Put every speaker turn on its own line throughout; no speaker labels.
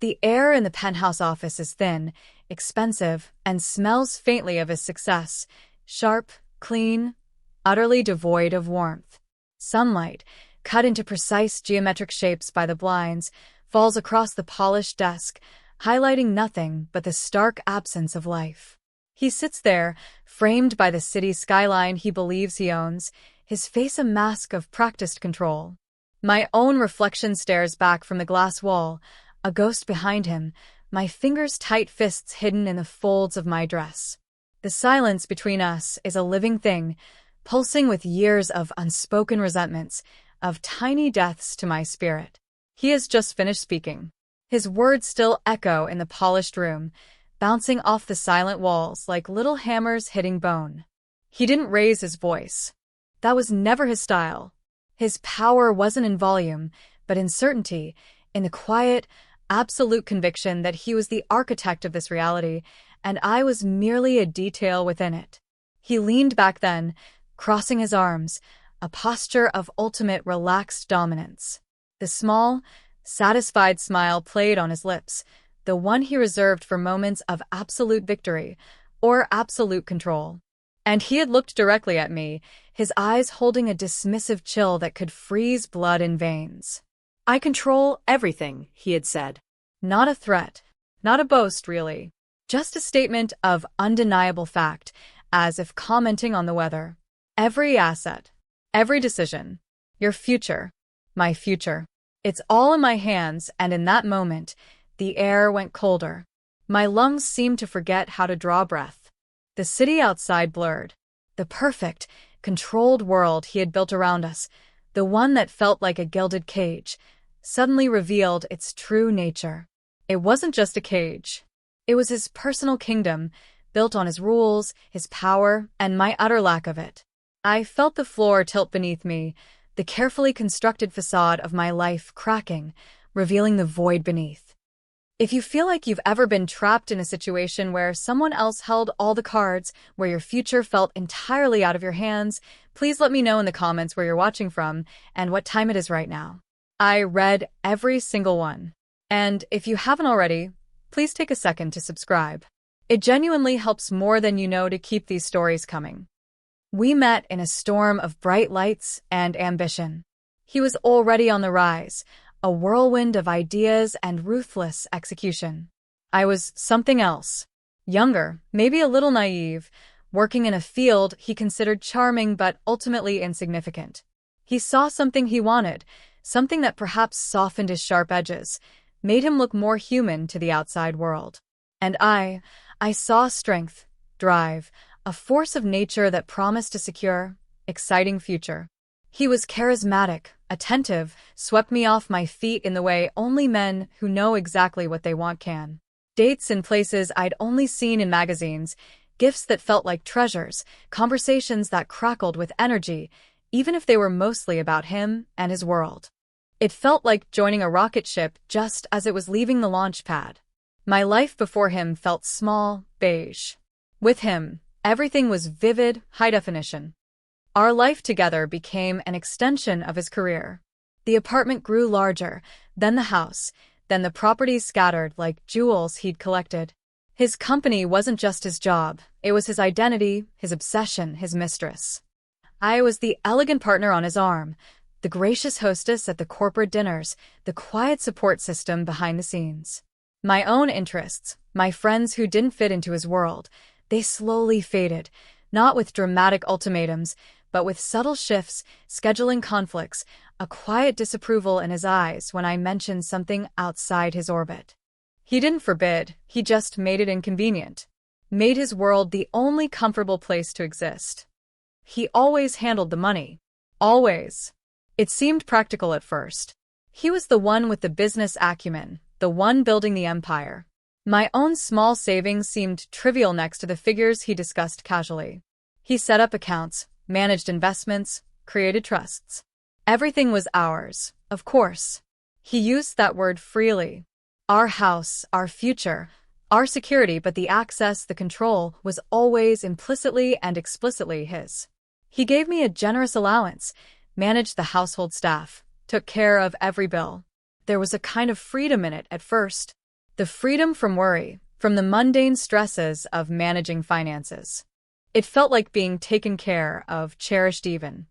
The air in the penthouse office is thin, expensive, and smells faintly of his success. Sharp, clean, utterly devoid of warmth. Sunlight, cut into precise geometric shapes by the blinds, falls across the polished desk, highlighting nothing but the stark absence of life. He sits there, framed by the city skyline he believes he owns, his face a mask of practiced control. My own reflection stares back from the glass wall, a ghost behind him, my fingers tight fists hidden in the folds of my dress. The silence between us is a living thing, pulsing with years of unspoken resentments, of tiny deaths to my spirit. He has just finished speaking. His words still echo in the polished room, bouncing off the silent walls like little hammers hitting bone. He didn't raise his voice. That was never his style. His power wasn't in volume, but in certainty, in the quiet, absolute conviction that he was the architect of this reality, and I was merely a detail within it. He leaned back then, crossing his arms, a posture of ultimate relaxed dominance. The small, satisfied smile played on his lips, the one he reserved for moments of absolute victory or absolute control. And he had looked directly at me, his eyes holding a dismissive chill that could freeze blood in veins.
"I control everything," he had said.
Not a threat, not a boast, really. Just a statement of undeniable fact, as if commenting on the weather. Every asset, every decision, your future, my future. It's all in my hands, and in that moment, the air went colder. My lungs seemed to forget how to draw breath. The city outside blurred. The perfect, controlled world he had built around us, the one that felt like a gilded cage, suddenly revealed its true nature. It wasn't just a cage. It was his personal kingdom, built on his rules, his power, and my utter lack of it. I felt the floor tilt beneath me, the carefully constructed facade of my life cracking, revealing the void beneath. If you feel like you've ever been trapped in a situation where someone else held all the cards, where your future felt entirely out of your hands, please let me know in the comments where you're watching from and what time it is right now. I read every single one. And if you haven't already, please take a second to subscribe. It genuinely helps more than you know to keep these stories coming. We met in a storm of bright lights and ambition. He was already on the rise, a whirlwind of ideas and ruthless execution. I was something else. Younger, maybe a little naive, working in a field he considered charming but ultimately insignificant. He saw something he wanted, something that perhaps softened his sharp edges, made him look more human to the outside world. And I saw strength, drive, a force of nature that promised a secure, exciting future. He was charismatic, attentive, swept me off my feet in the way only men who know exactly what they want can. Dates in places I'd only seen in magazines, gifts that felt like treasures, conversations that crackled with energy, even if they were mostly about him and his world. It felt like joining a rocket ship just as it was leaving the launch pad. My life before him felt small, beige. With him, everything was vivid, high definition. Our life together became an extension of his career. The apartment grew larger, then the house, then the properties scattered like jewels he'd collected. His company wasn't just his job, it was his identity, his obsession, his mistress. I was the elegant partner on his arm, the gracious hostess at the corporate dinners, the quiet support system behind the scenes. My own interests, my friends who didn't fit into his world, they slowly faded, not with dramatic ultimatums, but with subtle shifts, scheduling conflicts, a quiet disapproval in his eyes when I mentioned something outside his orbit. He didn't forbid, he just made it inconvenient. Made his world the only comfortable place to exist. He always handled the money. Always. It seemed practical at first. He was the one with the business acumen, the one building the empire. My own small savings seemed trivial next to the figures he discussed casually. He set up accounts, managed investments, created trusts. Everything was ours, of course. He used that word freely. Our house, our future, our security, but the access, the control, was always implicitly and explicitly his. He gave me a generous allowance, managed the household staff, took care of every bill. There was a kind of freedom in it at first. The freedom from worry, from the mundane stresses of managing finances. It felt like being taken care of, cherished even.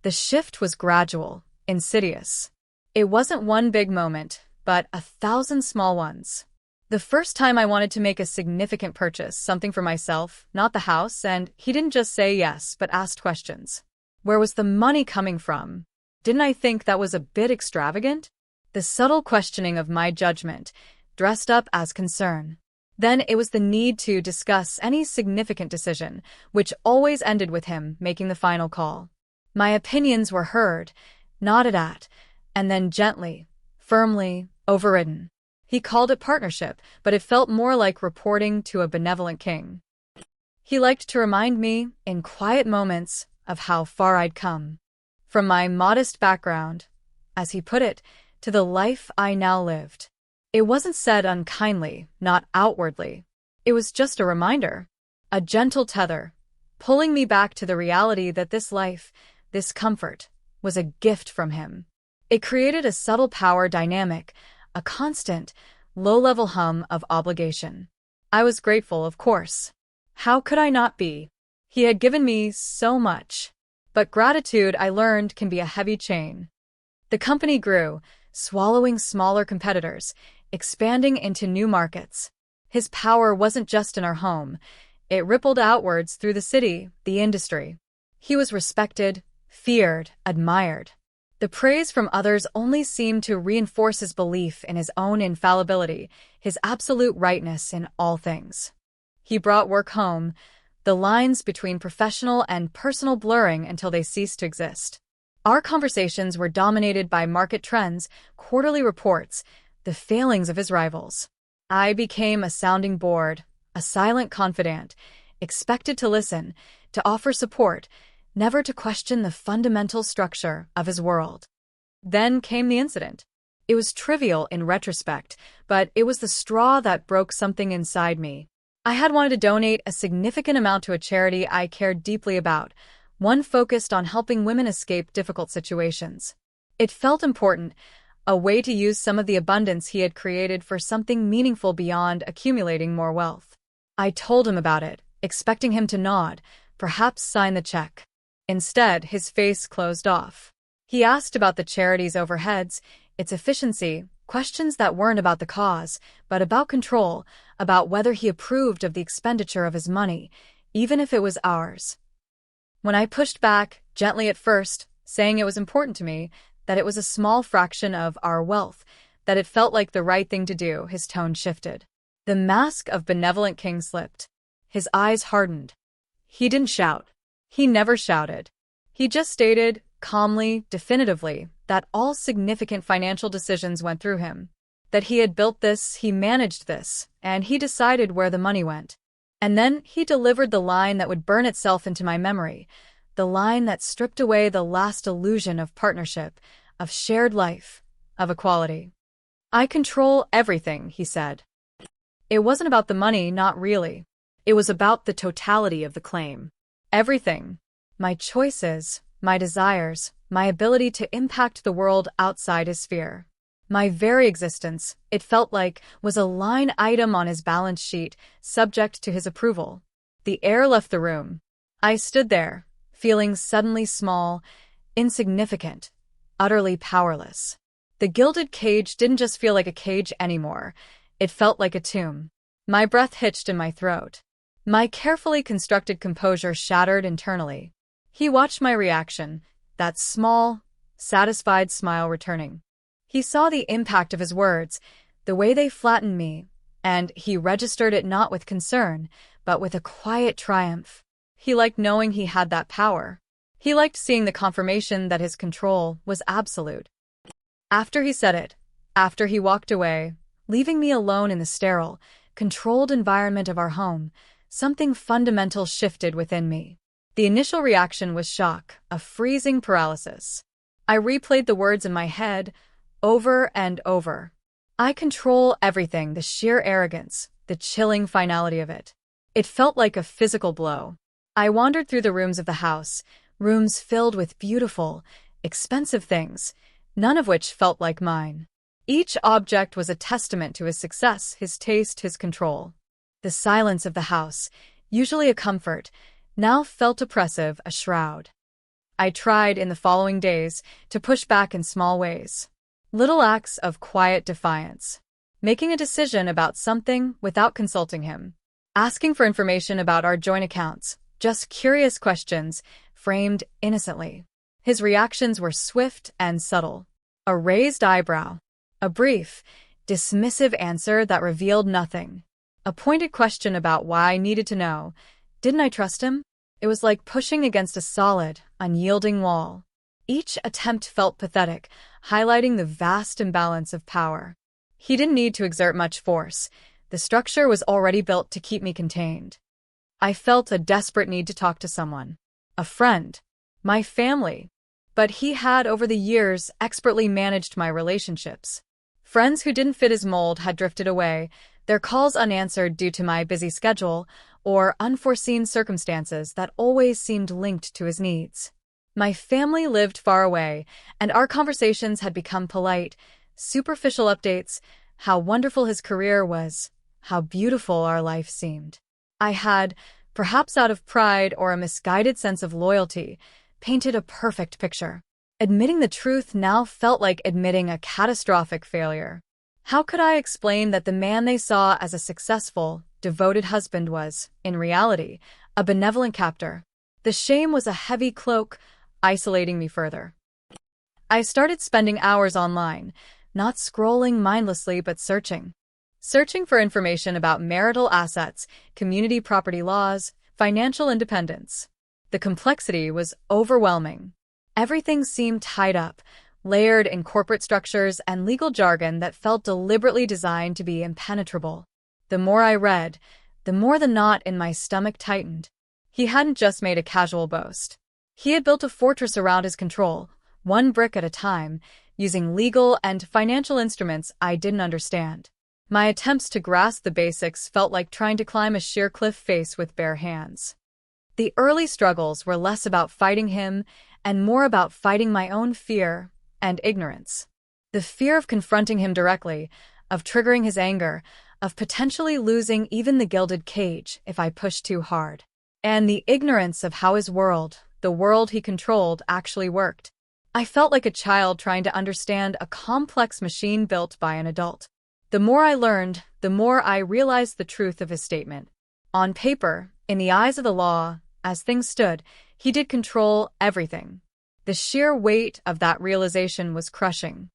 The shift was gradual, insidious. It wasn't one big moment, but 1,000 small ones. The first time I wanted to make a significant purchase, something for myself, not the house, and he didn't just say yes, but asked questions. Where was the money coming from? Didn't I think that was a bit extravagant? The subtle questioning of my judgment, dressed up as concern. Then it was the need to discuss any significant decision, which always ended with him making the final call. My opinions were heard, nodded at, and then gently, firmly, overridden. He called it partnership, but it felt more like reporting to a benevolent king. He liked to remind me, in quiet moments, of how far I'd come. From my modest background, as he put it, to the life I now lived. It wasn't said unkindly, not outwardly. It was just a reminder, a gentle tether, pulling me back to the reality that this life, this comfort, was a gift from him. It created a subtle power dynamic, a constant, low-level hum of obligation. I was grateful, of course. How could I not be? He had given me so much. But gratitude, I learned, can be a heavy chain. The company grew, swallowing smaller competitors, expanding into new markets. His power wasn't just in our home. It rippled outwards through the city, the industry. He was respected, feared, admired. The praise from others only seemed to reinforce his belief in his own infallibility, his absolute rightness in all things. He brought work home, the lines between professional and personal blurring until they ceased to exist. Our conversations were dominated by market trends, quarterly reports, the failings of his rivals. I became a sounding board, a silent confidant, expected to listen, to offer support, never to question the fundamental structure of his world. Then came the incident. It was trivial in retrospect, but it was the straw that broke something inside me. I had wanted to donate a significant amount to a charity I cared deeply about, one focused on helping women escape difficult situations. It felt important, a way to use some of the abundance he had created for something meaningful beyond accumulating more wealth. I told him about it, expecting him to nod, perhaps sign the check. Instead, his face closed off. He asked about the charity's overheads, its efficiency, questions that weren't about the cause, but about control, about whether he approved of the expenditure of his money, even if it was ours. When I pushed back, gently at first, saying it was important to me, that it was a small fraction of our wealth, that it felt like the right thing to do, his tone shifted. The mask of benevolent king slipped. His eyes hardened. He didn't shout. He never shouted. He just stated, calmly, definitively, that all significant financial decisions went through him. That he had built this, he managed this, and he decided where the money went. And then he delivered the line that would burn itself into my memory, the line that stripped away the last illusion of partnership, of shared life, of equality. I control everything, he said. It wasn't about the money, not really. It was about the totality of the claim. Everything. My choices, my desires, my ability to impact the world outside his sphere. My very existence, it felt like, was a line item on his balance sheet, subject to his approval. The air left the room. I stood there, feeling suddenly small, insignificant, utterly powerless. The gilded cage didn't just feel like a cage anymore. It felt like a tomb. My breath hitched in my throat. My carefully constructed composure shattered internally. He watched my reaction, that small, satisfied smile returning. He saw the impact of his words, the way they flattened me, and he registered it not with concern, but with a quiet triumph. He liked knowing he had that power. He liked seeing the confirmation that his control was absolute. After he said it, after he walked away, leaving me alone in the sterile, controlled environment of our home, something fundamental shifted within me. The initial reaction was shock, a freezing paralysis. I replayed the words in my head, over and over. I control everything, the sheer arrogance, the chilling finality of it. It felt like a physical blow. I wandered through the rooms of the house, rooms filled with beautiful, expensive things, none of which felt like mine. Each object was a testament to his success, his taste, his control. The silence of the house, usually a comfort, now felt oppressive, a shroud. I tried in the following days to push back in small ways. Little acts of quiet defiance. Making a decision about something without consulting him. Asking for information about our joint accounts. Just curious questions, framed innocently. His reactions were swift and subtle. A raised eyebrow. A brief, dismissive answer that revealed nothing. A pointed question about why I needed to know. Didn't I trust him? It was like pushing against a solid, unyielding wall. Each attempt felt pathetic, highlighting the vast imbalance of power. He didn't need to exert much force. The structure was already built to keep me contained. I felt a desperate need to talk to someone. A friend. My family. But he had, over the years, expertly managed my relationships. Friends who didn't fit his mold had drifted away, their calls unanswered due to my busy schedule or unforeseen circumstances that always seemed linked to his needs. My family lived far away, and our conversations had become polite, superficial updates, how wonderful his career was, how beautiful our life seemed. I had, perhaps out of pride or a misguided sense of loyalty, painted a perfect picture. Admitting the truth now felt like admitting a catastrophic failure. How could I explain that the man they saw as a successful, devoted husband was, in reality, a benevolent captor? The shame was a heavy cloak, isolating me further. I started spending hours online, not scrolling mindlessly but searching. Searching for information about marital assets, community property laws, financial independence. The complexity was overwhelming. Everything seemed tied up, layered in corporate structures and legal jargon that felt deliberately designed to be impenetrable. The more I read, the more the knot in my stomach tightened. He hadn't just made a casual boast. He had built a fortress around his control, one brick at a time, using legal and financial instruments I didn't understand. My attempts to grasp the basics felt like trying to climb a sheer cliff face with bare hands. The early struggles were less about fighting him and more about fighting my own fear and ignorance. The fear of confronting him directly, of triggering his anger, of potentially losing even the gilded cage if I pushed too hard. And the ignorance of how his world, the world he controlled, actually worked. I felt like a child trying to understand a complex machine built by an adult. The more I learned, the more I realized the truth of his statement. On paper, in the eyes of the law, as things stood, he did control everything. The sheer weight of that realization was crushing.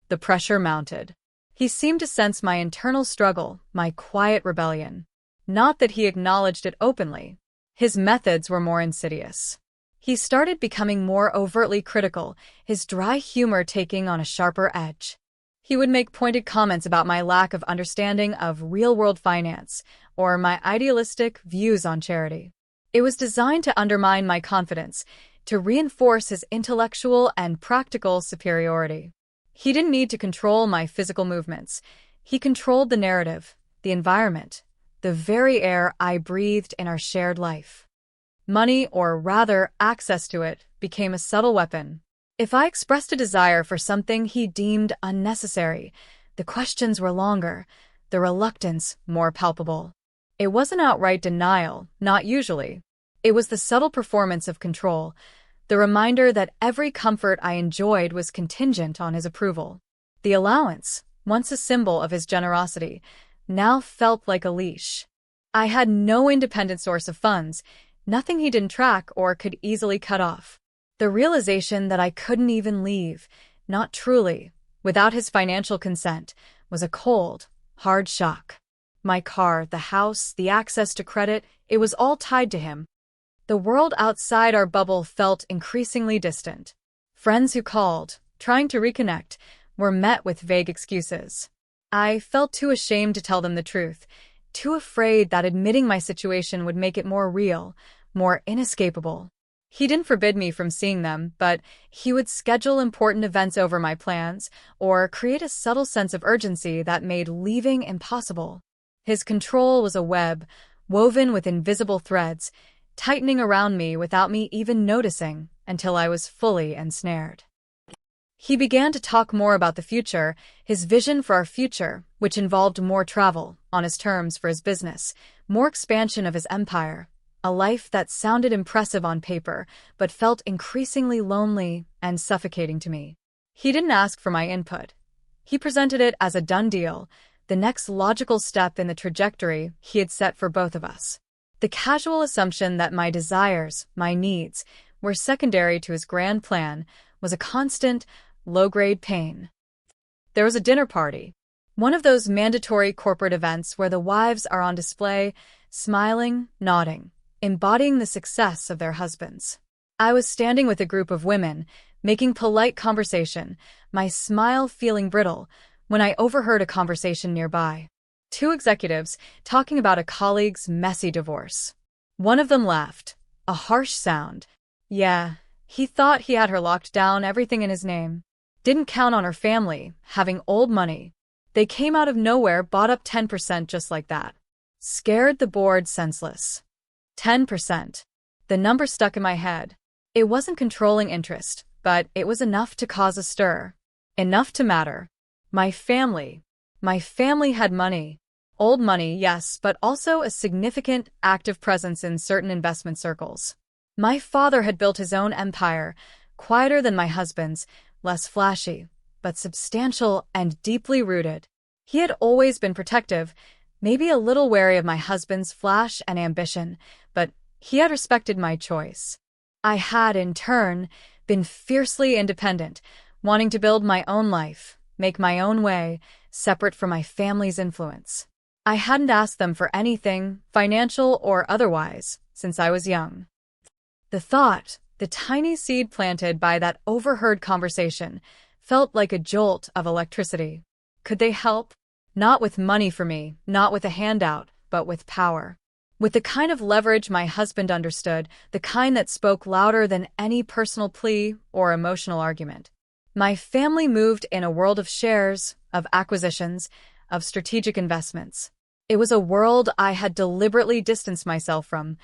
The pressure mounted. He seemed to sense my internal struggle, my quiet rebellion. Not that he acknowledged it openly. His methods were more insidious. He started becoming more overtly critical, his dry humor taking on a sharper edge. He would make pointed comments about my lack of understanding of real-world finance or my idealistic views on charity. It was designed to undermine my confidence, to reinforce his intellectual and practical superiority. He didn't need to control my physical movements. He controlled the narrative, the environment, the very air I breathed in our shared life. Money, or rather access to it, became a subtle weapon. If I expressed a desire for something he deemed unnecessary, the questions were longer, the reluctance more palpable. It wasn't outright denial, not usually. It was the subtle performance of control, the reminder that every comfort I enjoyed was contingent on his approval. The allowance, once a symbol of his generosity, now felt like a leash. I had no independent source of funds, nothing he didn't track or could easily cut off. The realization that I couldn't even leave, not truly, without his financial consent, was a cold, hard shock. My car, the house, the access to credit, it was all tied to him. The world outside our bubble felt increasingly distant. Friends who called, trying to reconnect, were met with vague excuses. I felt too ashamed to tell them the truth, too afraid that admitting my situation would make it more real, more inescapable. He didn't forbid me from seeing them, but he would schedule important events over my plans or create a subtle sense of urgency that made leaving impossible. His control was a web, woven with invisible threads, tightening around me without me even noticing until I was fully ensnared. He began to talk more about the future, his vision for our future, which involved more travel, on his terms for his business, more expansion of his empire, a life that sounded impressive on paper, but felt increasingly lonely and suffocating to me. He didn't ask for my input. He presented it as a done deal, the next logical step in the trajectory he had set for both of us. The casual assumption that my desires, my needs, were secondary to his grand plan was a constant, low-grade pain. There was a dinner party, one of those mandatory corporate events where the wives are on display, smiling, nodding, embodying the success of their husbands. I was standing with a group of women, making polite conversation, my smile feeling brittle, when I overheard a conversation nearby. Two executives talking about a colleague's messy divorce. One of them laughed, a harsh sound. Yeah, he thought he had her locked down, everything in his name. Didn't count on her family, having old money. They came out of nowhere, bought up 10% just like that. Scared the board senseless. 10%. The number stuck in my head. It wasn't controlling interest, but it was enough to cause a stir. Enough to matter. My family. My family had money. Old money, yes, but also a significant, active presence in certain investment circles. My father had built his own empire, quieter than my husband's, less flashy, but substantial and deeply rooted. He had always been protective, maybe a little wary of my husband's flash and ambition, but he had respected my choice. I had, in turn, been fiercely independent, wanting to build my own life, make my own way, separate from my family's influence. I hadn't asked them for anything, financial or otherwise, since I was young. The thought, the tiny seed planted by that overheard conversation, felt like a jolt of electricity. Could they help? Not with money for me, not with a handout, but with power. With the kind of leverage my husband understood, the kind that spoke louder than any personal plea or emotional argument. My family moved in a world of shares, of acquisitions, of strategic investments. It was a world I had deliberately distanced myself from,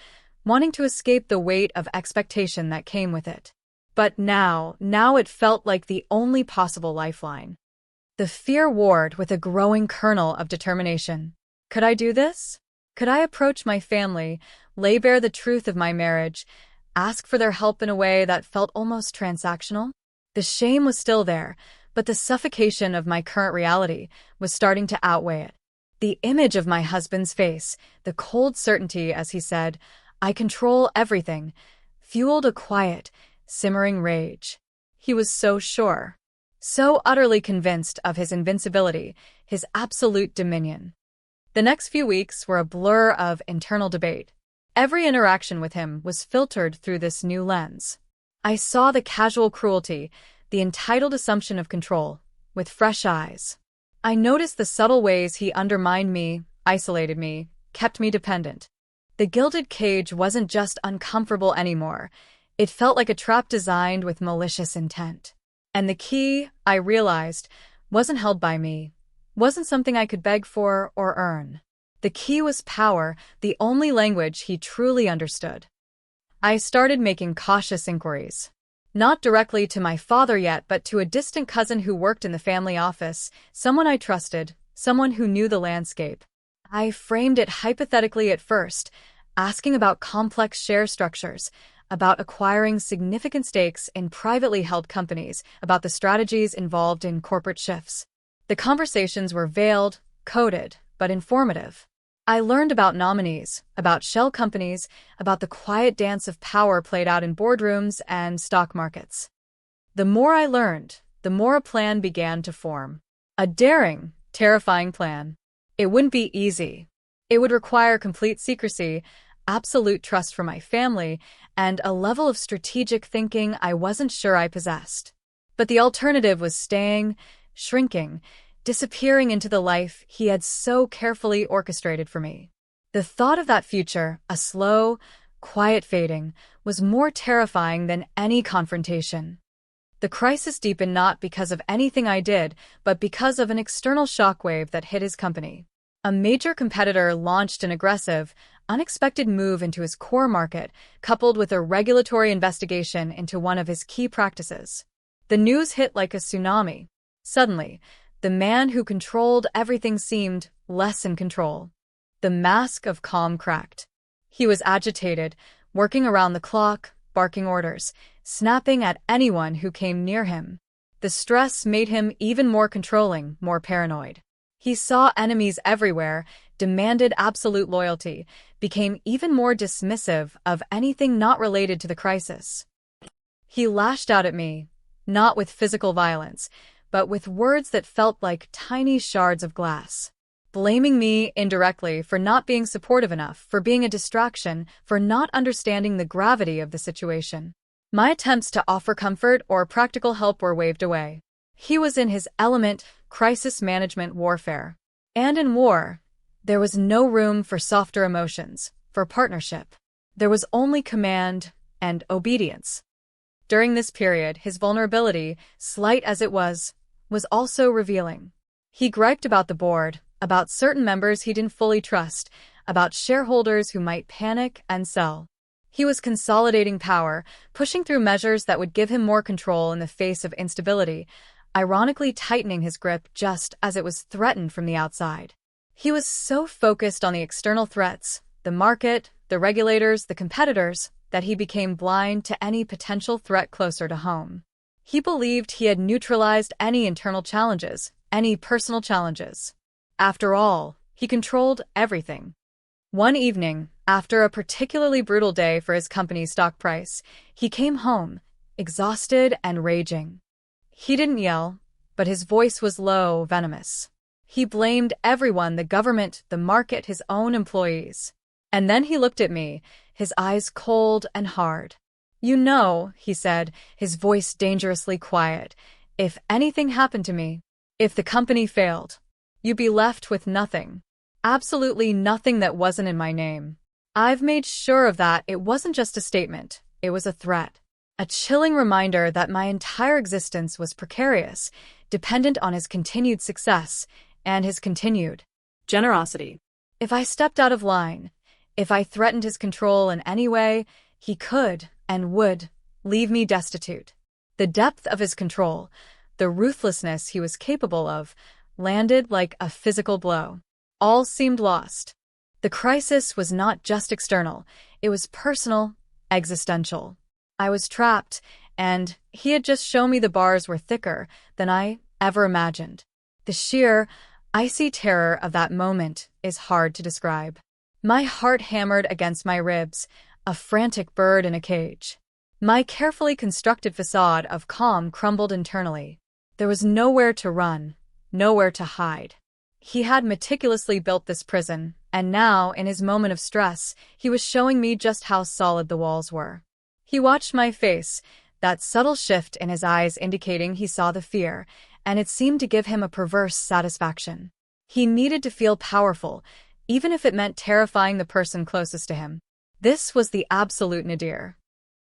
wanting to escape the weight of expectation that came with it. But now it felt like the only possible lifeline. The fear warred with a growing kernel of determination. Could I do this? Could I approach my family, lay bare the truth of my marriage, ask for their help in a way that felt almost transactional? The shame was still there, but the suffocation of my current reality was starting to outweigh it. The image of my husband's face, the cold certainty as he said, "I control everything," fueled a quiet, simmering rage. He was so sure, so utterly convinced of his invincibility, his absolute dominion. The next few weeks were a blur of internal debate. Every interaction with him was filtered through this new lens. I saw the casual cruelty, the entitled assumption of control, with fresh eyes. I noticed the subtle ways he undermined me, isolated me, kept me dependent. The gilded cage wasn't just uncomfortable anymore. It felt like a trap designed with malicious intent. And the key, I realized, wasn't held by me, wasn't something I could beg for or earn. The key was power, the only language he truly understood. I started making cautious inquiries. Not directly to my father yet, but to a distant cousin who worked in the family office, someone I trusted, someone who knew the landscape. I framed it hypothetically at first, asking about complex share structures, about acquiring significant stakes in privately held companies, about the strategies involved in corporate shifts. The conversations were veiled, coded, but informative. I learned about nominees, about shell companies, about the quiet dance of power played out in boardrooms and stock markets. The more I learned, the more a plan began to form. A daring, terrifying plan. It wouldn't be easy. It would require complete secrecy, absolute trust for my family, and a level of strategic thinking I wasn't sure I possessed. But the alternative was staying, shrinking, disappearing into the life he had so carefully orchestrated for me. The thought of that future, a slow, quiet fading, was more terrifying than any confrontation. The crisis deepened not because of anything I did, but because of an external shockwave that hit his company. A major competitor launched an aggressive, unexpected move into his core market, coupled with a regulatory investigation into one of his key practices. The news hit like a tsunami. Suddenly, the man who controlled everything seemed less in control. The mask of calm cracked. He was agitated, working around the clock, barking orders, snapping at anyone who came near him. The stress made him even more controlling, more paranoid. He saw enemies everywhere, demanded absolute loyalty, became even more dismissive of anything not related to the crisis. He lashed out at me, not with physical violence, but with words that felt like tiny shards of glass. Blaming me indirectly for not being supportive enough, for being a distraction, for not understanding the gravity of the situation. My attempts to offer comfort or practical help were waved away. He was in his element, crisis management warfare. And in war, there was no room for softer emotions, for partnership. There was only command and obedience. During this period, his vulnerability, slight as it was also revealing. He griped about the board, about certain members he didn't fully trust, about shareholders who might panic and sell. He was consolidating power, pushing through measures that would give him more control in the face of instability, ironically tightening his grip just as it was threatened from the outside. He was so focused on the external threats, the market, the regulators, the competitors, that he became blind to any potential threat closer to home. He believed he had neutralized any internal challenges, any personal challenges. After all, he controlled everything. One evening, after a particularly brutal day for his company's stock price, he came home, exhausted and raging. He didn't yell, but his voice was low, venomous. He blamed everyone, the government, the market, his own employees. And then he looked at me, his eyes cold and hard. "You know," he said, his voice dangerously quiet, "if anything happened to me, if the company failed, you'd be left with nothing. Absolutely nothing that wasn't in my name. I've made sure of that. It wasn't just a statement, it was a threat. A chilling reminder that my entire existence was precarious, dependent on his continued success and his continued
generosity.
If I stepped out of line, if I threatened his control in any way, he could and would leave me destitute. The depth of his control, the ruthlessness he was capable of, landed like a physical blow. All seemed lost. The crisis was not just external, it was personal, existential. I was trapped, and he had just shown me the bars were thicker than I ever imagined. The sheer, icy terror of that moment is hard to describe. My heart hammered against my ribs, a frantic bird in a cage. My carefully constructed facade of calm crumbled internally. There was nowhere to run, nowhere to hide. He had meticulously built this prison, and now, in his moment of stress, he was showing me just how solid the walls were. He watched my face, that subtle shift in his eyes indicating he saw the fear, and it seemed to give him a perverse satisfaction. He needed to feel powerful, even if it meant terrifying the person closest to him. This was the absolute nadir.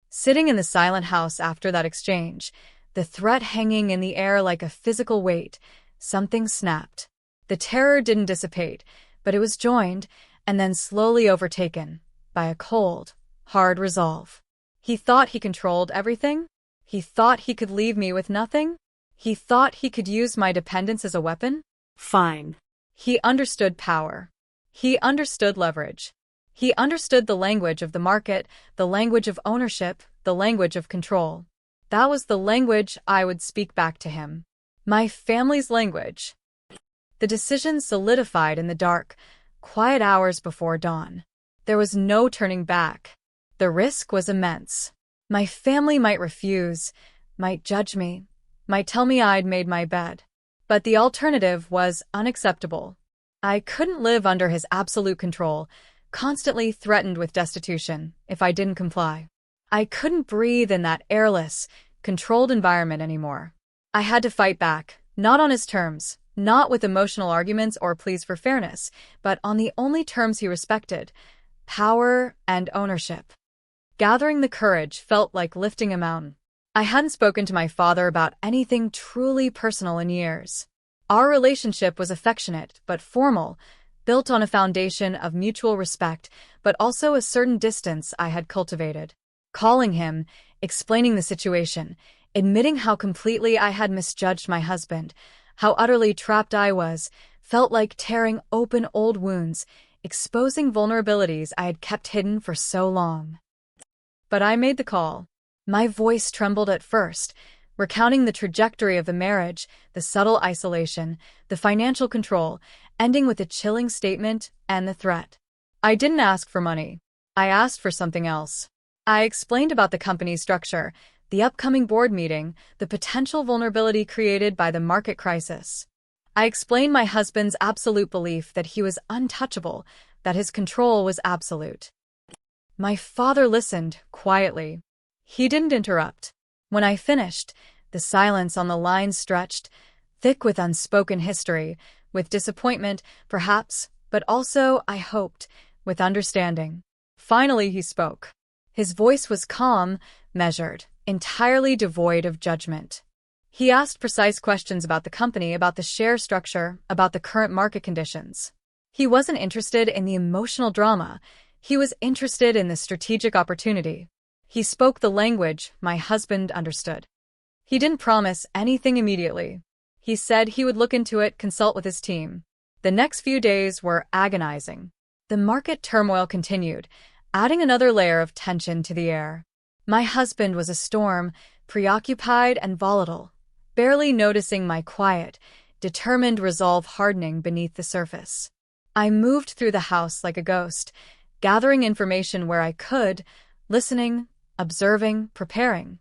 Sitting in the silent house after that exchange, the threat hanging in the air like a physical weight, something snapped. The terror didn't dissipate, but it was joined, and then slowly overtaken, by a cold, hard resolve. He thought he controlled everything? He thought he could leave me with nothing? He thought he could use my dependence as a weapon?
Fine.
He understood power. He understood leverage. He understood the language of the market, the language of ownership, the language of control. That was the language I would speak back to him. My family's language. The decision solidified in the dark, quiet hours before dawn. There was no turning back. The risk was immense. My family might refuse, might judge me, might tell me I'd made my bed. But the alternative was unacceptable. I couldn't live under his absolute control, constantly threatened with destitution if I didn't comply. I couldn't breathe in that airless, controlled environment anymore. I had to fight back, not on his terms, not with emotional arguments or pleas for fairness, but on the only terms he respected: power and ownership. Gathering the courage felt like lifting a mountain. I hadn't spoken to my father about anything truly personal in years. Our relationship was affectionate but formal, built on a foundation of mutual respect, but also a certain distance I had cultivated. Calling him, explaining the situation, Admitting how completely I had misjudged my husband, how utterly trapped I was, felt like tearing open old wounds, exposing vulnerabilities I had kept hidden for so long. But I made the call. My voice trembled at first, recounting the trajectory of the marriage, the subtle isolation, the financial control, ending with a chilling statement and the threat. I didn't ask for money. I asked for something else. I explained about the company's structure, the upcoming board meeting, the potential vulnerability created by the market crisis. I explained my husband's absolute belief that he was untouchable, that his control was absolute. My father listened, quietly. He didn't interrupt. When I finished, the silence on the line stretched, thick with unspoken history, with disappointment, perhaps, but also, I hoped, with understanding. Finally he spoke. His voice was calm, measured, entirely devoid of judgment. He asked precise questions about the company, about the share structure, about the current market conditions. He wasn't interested in the emotional drama. He was interested in the strategic opportunity. He spoke the language my husband understood. He didn't promise anything immediately. He said he would look into it, consult with his team. The next few days were agonizing. The market turmoil continued, adding another layer of tension to the air. My husband was a storm, preoccupied and volatile, barely noticing my quiet, determined resolve hardening beneath the surface. I moved through the house like a ghost, gathering information where I could, listening, observing, preparing.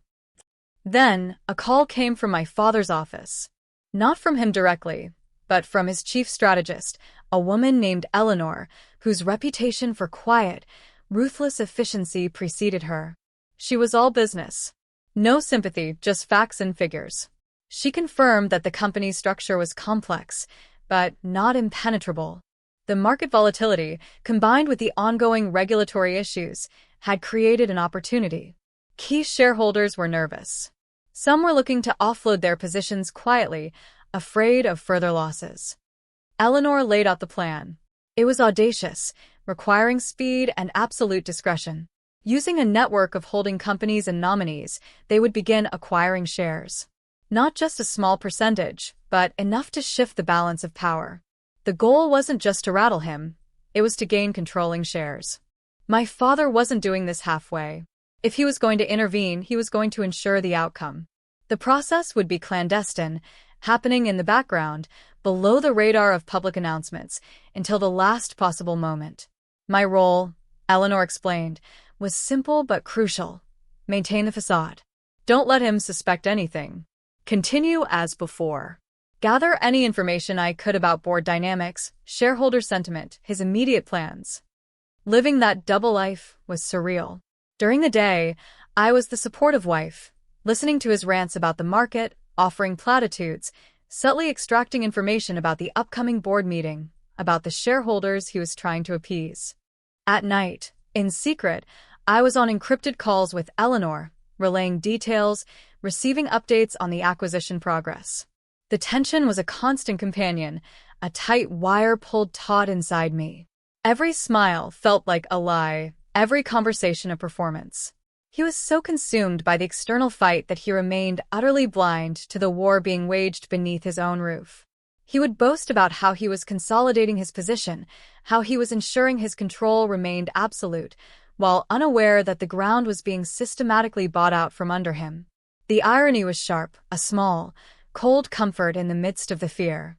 Then, a call came from my father's office. Not from him directly, but from his chief strategist, a woman named Eleanor, whose reputation for quiet, ruthless efficiency preceded her. She was all business. No sympathy, just facts and figures. She confirmed that the company's structure was complex, but not impenetrable. The market volatility, combined with the ongoing regulatory issues, had created an opportunity. Key shareholders were nervous. Some were looking to offload their positions quietly, afraid of further losses. Eleanor laid out the plan. It was audacious, requiring speed and absolute discretion. Using a network of holding companies and nominees, they would begin acquiring shares. Not just a small percentage, but enough to shift the balance of power. The goal wasn't just to rattle him, it was to gain controlling shares. My father wasn't doing this halfway. If he was going to intervene, he was going to ensure the outcome. The process would be clandestine, happening in the background, below the radar of public announcements, until the last possible moment. My role, Eleanor explained, was simple but crucial. Maintain the facade. Don't let him suspect anything. Continue as before. Gather any information I could about board dynamics, shareholder sentiment, his immediate plans. Living that double life was surreal. During the day, I was the supportive wife, listening to his rants about the market, offering platitudes, subtly extracting information about the upcoming board meeting, about the shareholders he was trying to appease. At night, in secret, I was on encrypted calls with Eleanor, relaying details, receiving updates on the acquisition progress. The tension was a constant companion, a tight wire pulled taut inside me. Every smile felt like a lie, every conversation a performance. He was so consumed by the external fight that he remained utterly blind to the war being waged beneath his own roof. He would boast about how he was consolidating his position, how he was ensuring his control remained absolute, while unaware that the ground was being systematically bought out from under him. The irony was sharp, a small, cold comfort in the midst of the fear.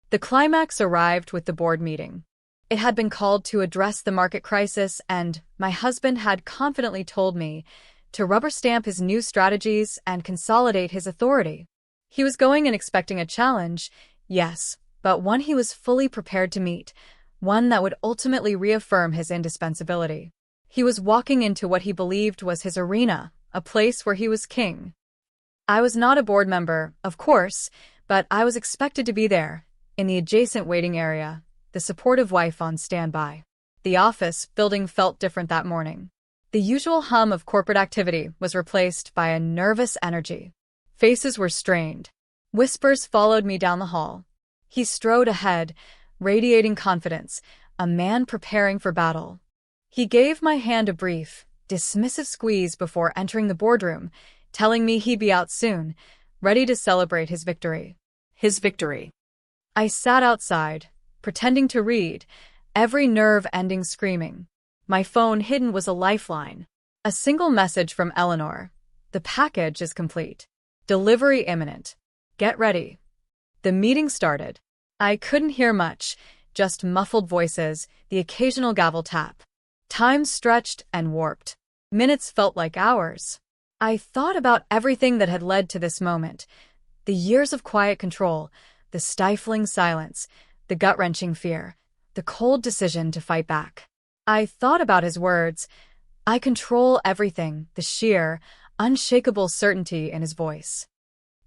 The climax arrived with the board meeting. It had been called to address the market crisis, and my husband had confidently told me to rubber stamp his new strategies and consolidate his authority. He was going and expecting a challenge, yes, but one he was fully prepared to meet, one that would ultimately reaffirm his indispensability. He was walking into what he believed was his arena, a place where he was king. I was not a board member, of course, but I was expected to be there, in the adjacent waiting area, the supportive wife on standby. The office building felt different that morning. The usual hum of corporate activity was replaced by a nervous energy. Faces were strained. Whispers followed me down the hall. He strode ahead, radiating confidence, a man preparing for battle. He gave my hand a brief, dismissive squeeze before entering the boardroom, telling me he'd be out soon, ready to celebrate his victory.
His victory.
I sat outside, pretending to read, every nerve ending screaming. My phone hidden was a lifeline. A single message from Eleanor. The package is complete. Delivery imminent. Get ready. The meeting started. I couldn't hear much, just muffled voices, the occasional gavel tap. Time stretched and warped. Minutes felt like hours. I thought about everything that had led to this moment. The years of quiet control, the stifling silence, the gut-wrenching fear, the cold decision to fight back. I thought about his words. I control everything, the sheer, unshakable certainty in his voice.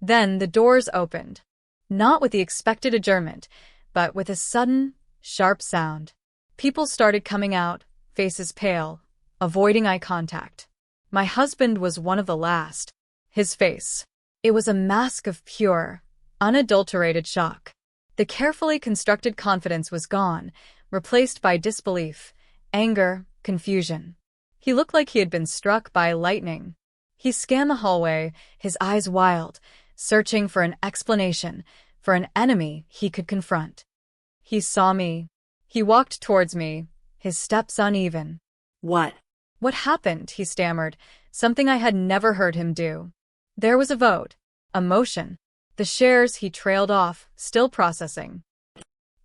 Then the doors opened. Not with the expected adjournment, but with a sudden, sharp sound. People started coming out, faces pale, avoiding eye contact. My husband was one of the last. His face. It was a mask of pure, unadulterated shock. The carefully constructed confidence was gone, replaced by disbelief, anger, confusion. He looked like he had been struck by lightning. He scanned the hallway, his eyes wild, searching for an explanation, for an enemy he could confront. He saw me. He walked towards me, his steps uneven.
What?
What happened? He stammered, something I had never heard him do. There was a vote, a motion. The shares he trailed off, still processing.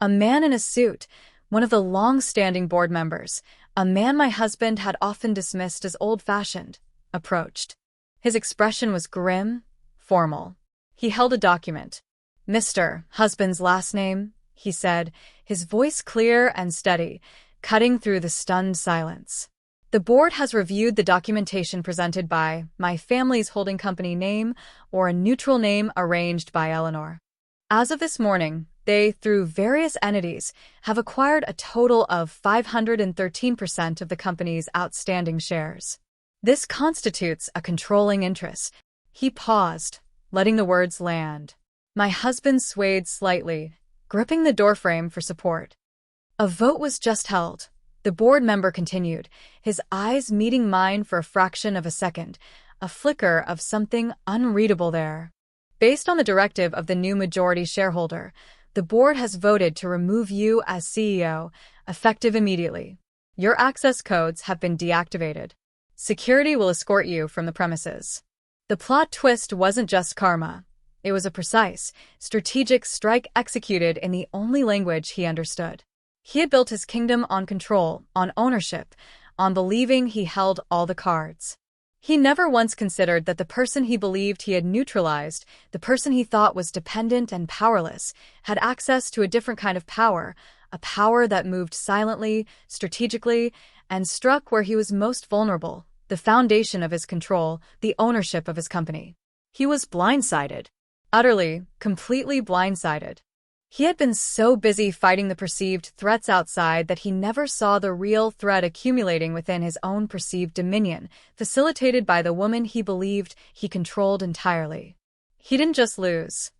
A man in a suit, one of the long-standing board members, a man my husband had often dismissed as old-fashioned, approached. His expression was grim, formal. He held a document. Mr. Husband's last name, he said, his voice clear and steady, cutting through the stunned silence. The board has reviewed the documentation presented by my family's holding company name or a neutral name arranged by Eleanor. As of this morning, they, through various entities, have acquired a total of 513% of the company's outstanding shares. This constitutes a controlling interest. He paused, letting the words land. My husband swayed slightly, gripping the doorframe for support. A vote was just held. The board member continued, his eyes meeting mine for a fraction of a second, a flicker of something unreadable there. Based on the directive of the new majority shareholder, the board has voted to remove you as CEO, effective immediately. Your access codes have been deactivated. Security will escort you from the premises. The plot twist wasn't just karma. It was a precise, strategic strike executed in the only language he understood. He had built his kingdom on control, on ownership, on believing he held all the cards. He never once considered that the person he believed he had neutralized, the person he thought was dependent and powerless, had access to a different kind of power, a power that moved silently, strategically, and struck where he was most vulnerable, the foundation of his control, the ownership of his company. He was blindsided. Utterly, completely blindsided. He had been so busy fighting the perceived threats outside that he never saw the real threat accumulating within his own perceived dominion, facilitated by the woman he believed he controlled entirely. He didn't just lose.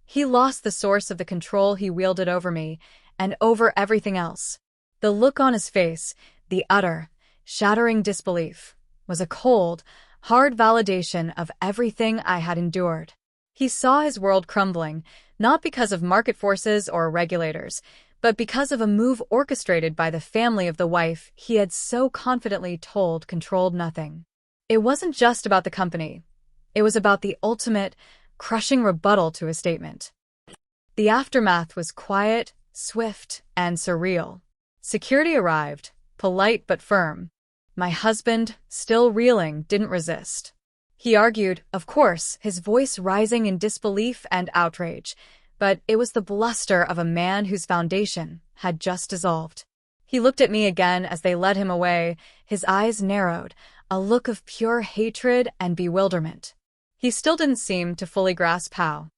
He lost the source of the control he wielded over me, and over everything else. The look on his face, the utter, shattering disbelief, was a cold, hard validation of everything I had endured. He saw his world crumbling, not because of market forces or regulators, but because of a move orchestrated by the family of the wife he had so confidently told controlled nothing. It wasn't just about the company. It was about the ultimate, crushing rebuttal to his statement. The aftermath was quiet, swift, and surreal. Security arrived, polite but firm. My husband, still reeling, didn't resist. He argued, of course, his voice rising in disbelief and outrage, but it was the bluster of a man whose foundation had just dissolved. He looked at me again as they led him away, his eyes narrowed, a look of pure hatred and bewilderment. He still didn't seem to fully grasp how.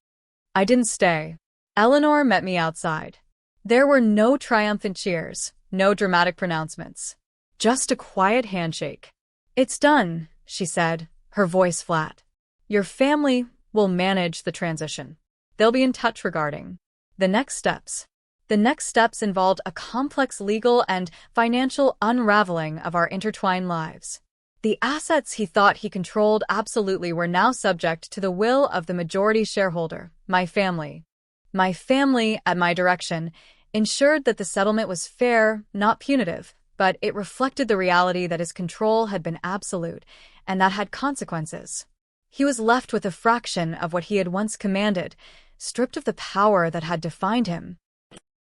I didn't stay. Eleanor met me outside. There were no triumphant cheers, no dramatic pronouncements. Just a quiet handshake. It's done, she said, her voice flat. Your family will manage the transition. They'll be in touch regarding the next steps. The next steps involved a complex legal and financial unraveling of our intertwined lives. The assets he thought he controlled absolutely were now subject to the will of the majority shareholder, my family. My family, at my direction, ensured that the settlement was fair, not punitive, but it reflected the reality that his control had been absolute, and that had consequences. He was left with a fraction of what he had once commanded, stripped of the power that had defined him.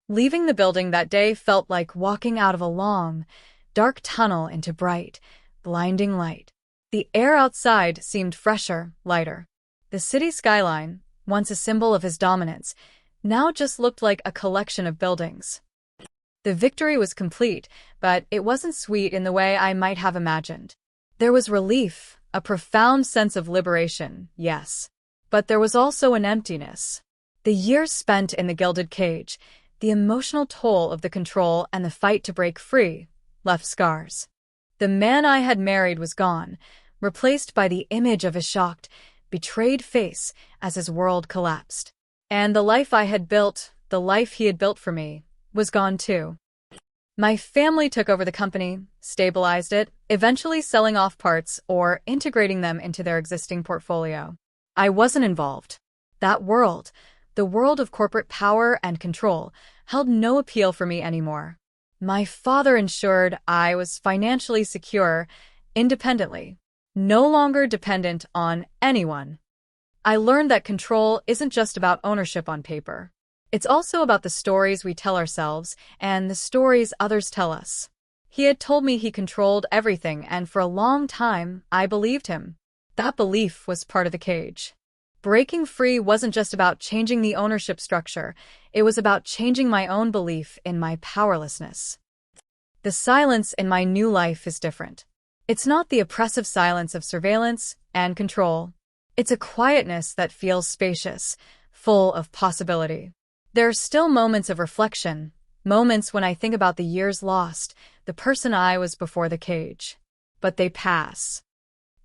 Leaving the building that day felt like walking out of a long, dark tunnel into bright, blinding light. The air outside seemed fresher, lighter. The city skyline, once a symbol of his dominance, now just looked like a collection of buildings. The victory was complete, but it wasn't sweet in the way I might have imagined. There was relief, a profound sense of liberation, yes. But there was also an emptiness. The years spent in the gilded cage, the emotional toll of the control and the fight to break free, left scars. The man I had married was gone, replaced by the image of his shocked, betrayed face as his world collapsed. And the life I had built, the life he had built for me, was gone too. My family took over the company, stabilized it, eventually selling off parts or integrating them into their existing portfolio. I wasn't involved. That world, the world of corporate power and control, held no appeal for me anymore. My father ensured I was financially secure, independently, no longer dependent on anyone. I learned that control isn't just about ownership on paper. It's also about the stories we tell ourselves and the stories others tell us. He had told me he controlled everything, and for a long time, I believed him. That belief was part of the cage. Breaking free wasn't just about changing the ownership structure, it was about changing my own belief in my powerlessness. The silence in my new life is different. It's not the oppressive silence of surveillance and control. It's a quietness that feels spacious, full of possibility. There are still moments of reflection, moments when I think about the years lost, the person I was before the cage. But they pass.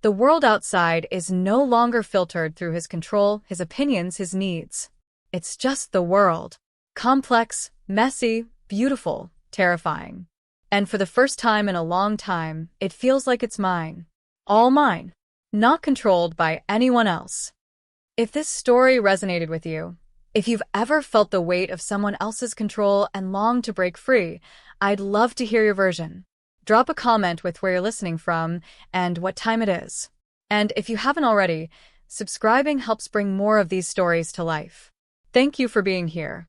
The world outside is no longer filtered through his control, his opinions, his needs. It's just the world. Complex, messy, beautiful, terrifying. And for the first time in a long time, it feels like it's mine. All mine. Not controlled by anyone else. If this story resonated with you, if you've ever felt the weight of someone else's control and longed to break free, I'd love to hear your version. Drop a comment with where you're listening from and what time it is. And if you haven't already, subscribing helps bring more of these stories to life. Thank you for being here.